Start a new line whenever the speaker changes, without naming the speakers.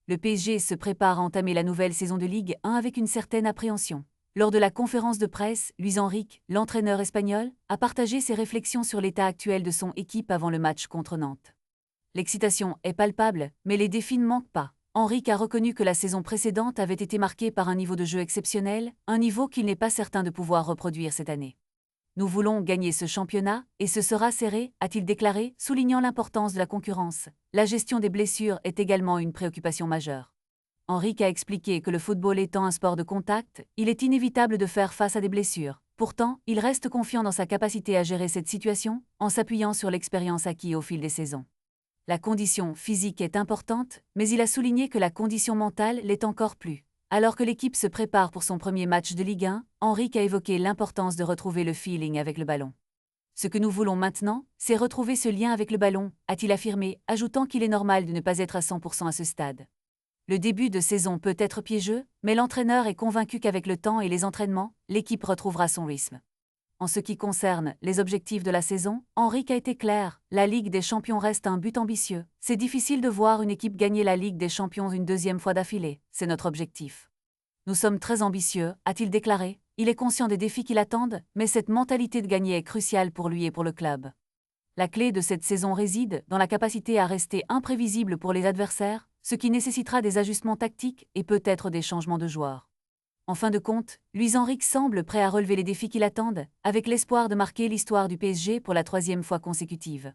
Le PSG se prépare à entamer la nouvelle saison de Ligue 1 avec une certaine appréhension. Lors de la conférence de presse, Luis Enrique, l'entraîneur espagnol, a partagé ses réflexions sur l'état actuel de son équipe avant le match contre Nantes. L'excitation est palpable, mais les défis ne manquent pas. Enrique a reconnu que la saison précédente avait été marquée par un niveau de jeu exceptionnel, un niveau qu'il n'est pas certain de pouvoir reproduire cette année. Nous voulons gagner ce championnat, et ce sera serré, a-t-il déclaré, soulignant l'importance de la concurrence. La gestion des blessures est également une préoccupation majeure. Enrique a expliqué que le football étant un sport de contact, il est inévitable de faire face à des blessures. Pourtant, il reste confiant dans sa capacité à gérer cette situation, en s'appuyant sur l'expérience acquise au fil des saisons. La condition physique est importante, mais il a souligné que la condition mentale l'est encore plus. Alors que l'équipe se prépare pour son premier match de Ligue 1, Enrique a évoqué l'importance de retrouver le feeling avec le ballon. Ce que nous voulons maintenant, c'est retrouver ce lien avec le ballon, a-t-il affirmé, ajoutant qu'il est normal de ne pas être à 100% à ce stade. Le début de saison peut être piégeux, mais l'entraîneur est convaincu qu'avec le temps et les entraînements, l'équipe retrouvera son rythme. En ce qui concerne les objectifs de la saison, Enrique a été clair, la Ligue des Champions reste un but ambitieux. C'est difficile de voir une équipe gagner la Ligue des Champions une deuxième fois d'affilée, c'est notre objectif. Nous sommes très ambitieux, a-t-il déclaré. Il est conscient des défis qui l'attendent, mais cette mentalité de gagner est cruciale pour lui et pour le club. La clé de cette saison réside dans la capacité à rester imprévisible pour les adversaires, ce qui nécessitera des ajustements tactiques et peut-être des changements de joueurs. En fin de compte, Luis Enrique semble prêt à relever les défis qui l'attendent, avec l'espoir de marquer l'histoire du PSG pour la 3e fois consécutive.